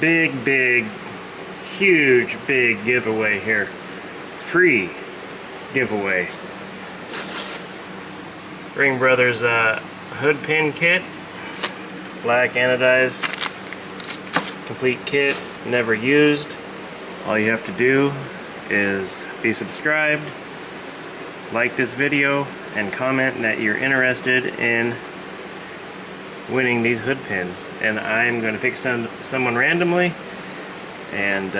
big, huge, big giveaway here. Free giveaway. Ring Brothers hood pin kit. Black anodized. Complete kit. Never used. All you have to do is be subscribed, like this video, and comment that you're interested in winning these hood pins. And I'm going to pick someone randomly, and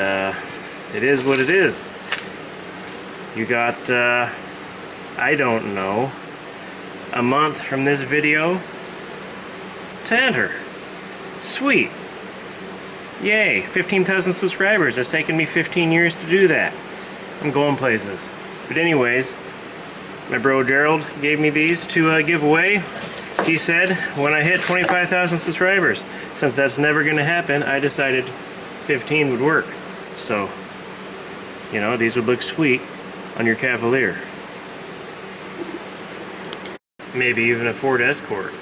it is what it is. You got, I don't know, a month from this video to enter. Sweet. Yay, 15,000 subscribers. It's taken me 15 years to do that. I'm going places. But anyways, my bro Gerald gave me these to give away. He said when I hit 25,000 subscribers. Since that's never going to happen, I decided 15 would work. So, you know, these would look sweet on your Cavalier. Maybe even a Ford Escort.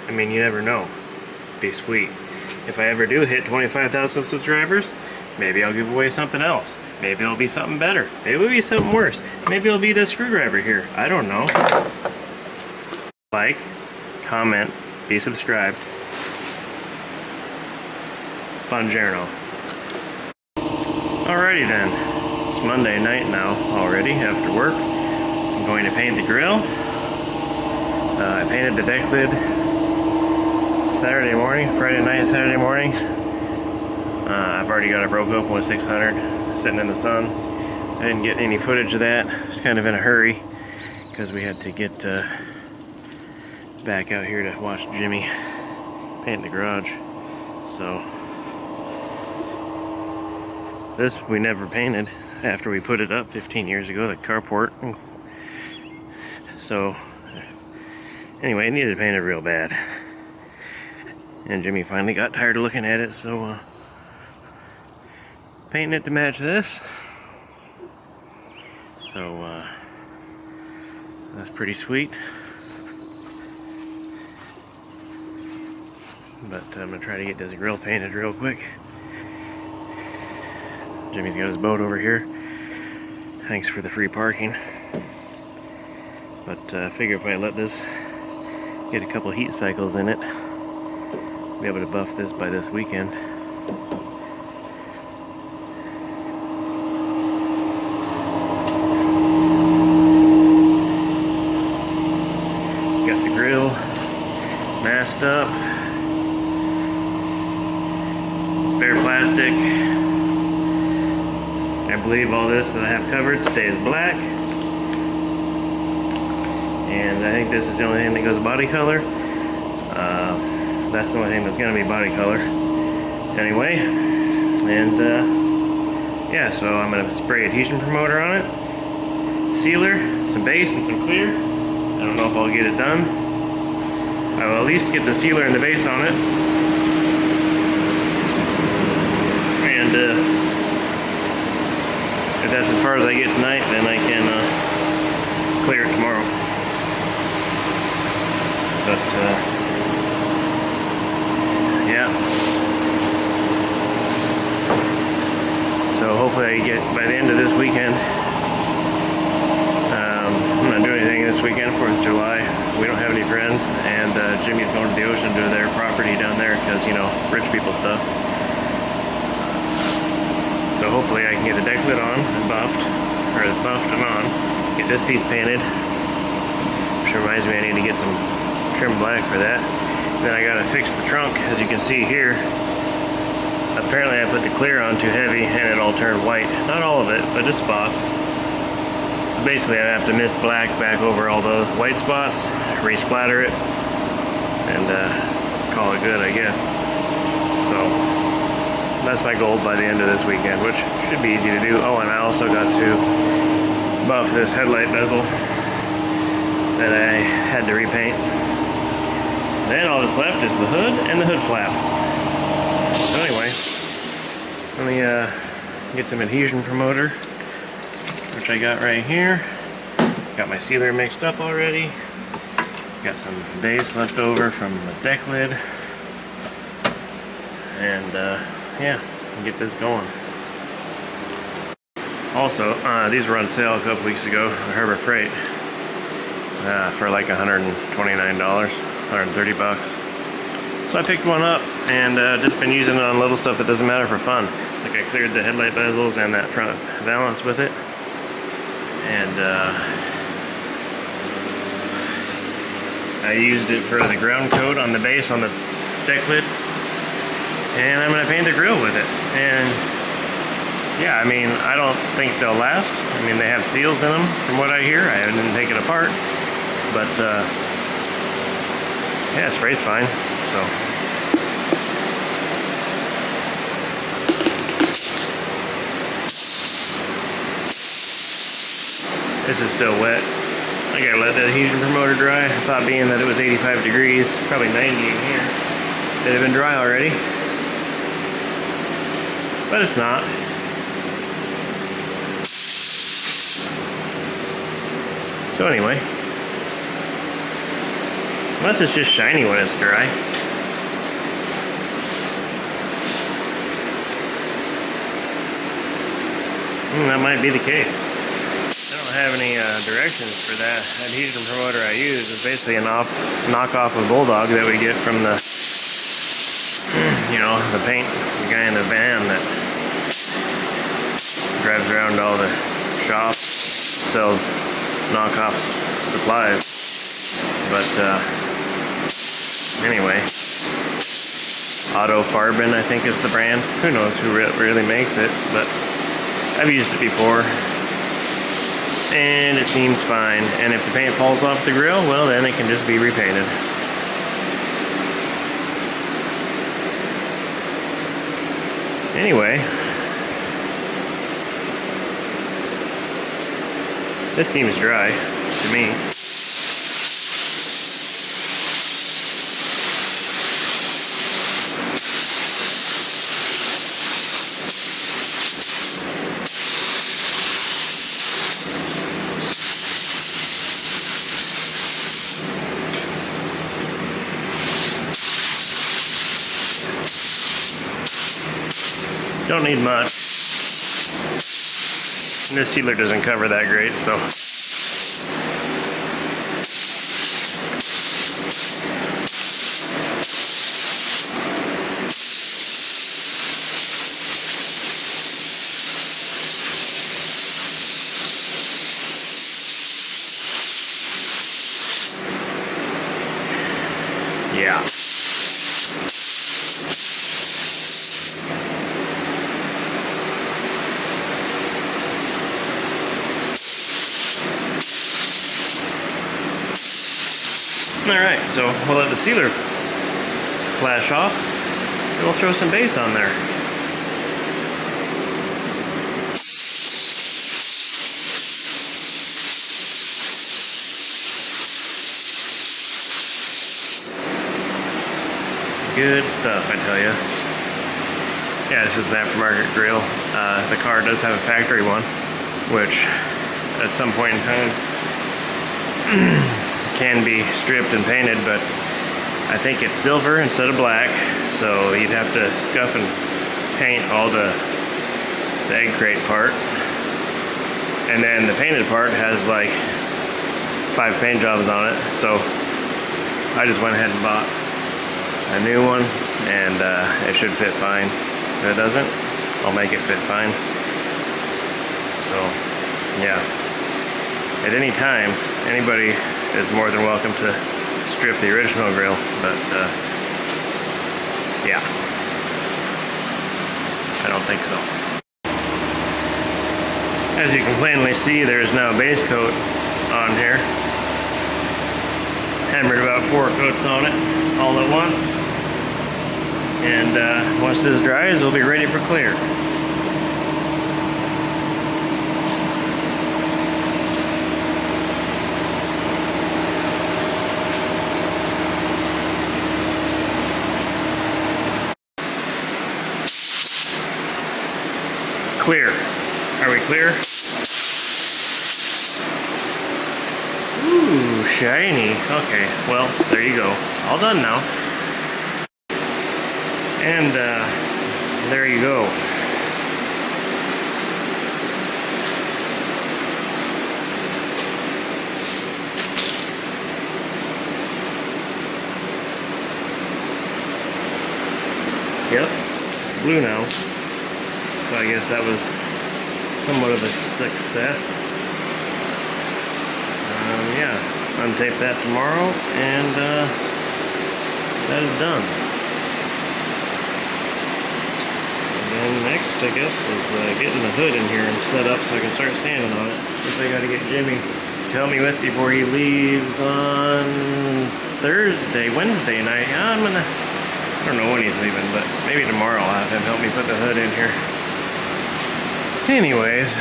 I mean, you never know. Be sweet. If I ever do hit 25,000 subscribers, maybe I'll give away something else. Maybe it'll be something better. Maybe it'll be something worse. Maybe it'll be the screwdriver here. I don't know. Like, comment, be subscribed. Buongiorno. Alrighty then. It's Monday night now already after work. I'm going to paint the grill. I painted the deck lid Saturday morning, Friday night, Saturday morning. I've already got it broke open with 600 sitting in the sun. I didn't get any footage of that. I was kind of in a hurry because we had to get back out here to watch Jimmy paint the garage. So this we never painted after we put it up 15 years ago, the carport. So anyway, it needed painted real bad. And Jimmy finally got tired of looking at it, so painting it to match this. So that's pretty sweet. But I'm gonna try to get this grill painted real quick. Jimmy's got his boat over here. Thanks for the free parking. But I figure if I let this get a couple heat cycles in it, be able to buff this by this weekend. Got the grill masked up. Spare plastic. I believe all this that I have covered stays black. And I think this is the only thing that goes body color. That's the only thing that's going to be body color. Anyway, and yeah, so I'm going to spray adhesion promoter on it, sealer, some base and some clear. I don't know if I'll get it done. I will at least get the sealer and the base on it. And if that's as far as I get tonight, then I can clear it tomorrow. But yeah. So hopefully I get by the end of this weekend. I'm not doing anything this weekend, 4th of July. We don't have any friends, and Jimmy's going to the ocean to their property down there because, you know, rich people stuff. So hopefully I can get the deck lid on and buffed and on. Get this piece painted. Which reminds me I need to get some trim black for that. Then I gotta fix the trunk, as you can see here. Apparently I put the clear on too heavy and it all turned white. Not all of it, but just spots. So basically I have to mist black back over all the white spots, resplatter it, and call it good, I guess. So that's my goal by the end of this weekend, which should be easy to do. Oh, and I also got to buff this headlight bezel that I had to repaint. Then all that's left is the hood and the hood flap. So anyway, let me get some adhesion promoter, which I got right here. Got my sealer mixed up already. Got some base left over from the deck lid. and yeah, get this going. Also, these were on sale a couple weeks ago at Harbor Freight for like $129, 130 bucks. So I picked one up and just been using it on little stuff that doesn't matter for fun. Like I cleared the headlight bezels and that front valance with it. And I used it for the ground coat on the base on the deck lid. And I'm going to paint the grill with it. And yeah, I mean, I don't think they'll last. I mean, they have seals in them from what I hear. I didn't take it apart. But yeah, it sprays fine. So this is still wet. I gotta let the adhesion promoter dry. I thought being that it was 85 degrees, probably 90 in here, it'd have been dry already. But it's not. So anyway, unless it's just shiny when it's dry. That might be the case. I don't have any directions for that adhesion promoter I use. It's basically a knockoff of Bulldog that we get from the, you know, the paint guy in the van that drives around all the shops, sells knockoff supplies. But anyway, Auto Farbin I think is the brand. Who knows who really makes it, but I've used it before and it seems fine. And if the paint falls off the grill, well then it can just be repainted. Anyway, this seems dry to me. Don't need much. And this sealer doesn't cover that great, so. Yeah. Alright, so we'll let the sealer flash off and we'll throw some base on there. Good stuff, I tell you. Yeah, this is an aftermarket grill. The car does have a factory one, which at some point in time can be stripped and painted, but I think it's silver instead of black, so you'd have to scuff and paint all the egg crate part, and then the painted part has like 5 paint jobs on it, so I just went ahead and bought a new one, and it should fit fine. If it doesn't, I'll make it fit fine. So yeah, at any time anybody is more than welcome to strip the original grill, but yeah, I don't think so. As you can plainly see, there is now a base coat on here. Hammered about 4 coats on it all at once, and once this dries, we'll be ready for clear. Clear. Are we clear? Ooh, shiny. Okay, well, there you go. All done now. And there you go. Yep, it's blue now. So I guess that was somewhat of a success. Yeah, untape that tomorrow, and that is done. And next, I guess, is getting the hood in here and set up so I can start sanding on it. Which I got to get Jimmy to help me with before he leaves on Wednesday night. I don't know when he's leaving, but maybe tomorrow I'll have him help me put the hood in here. Anyways,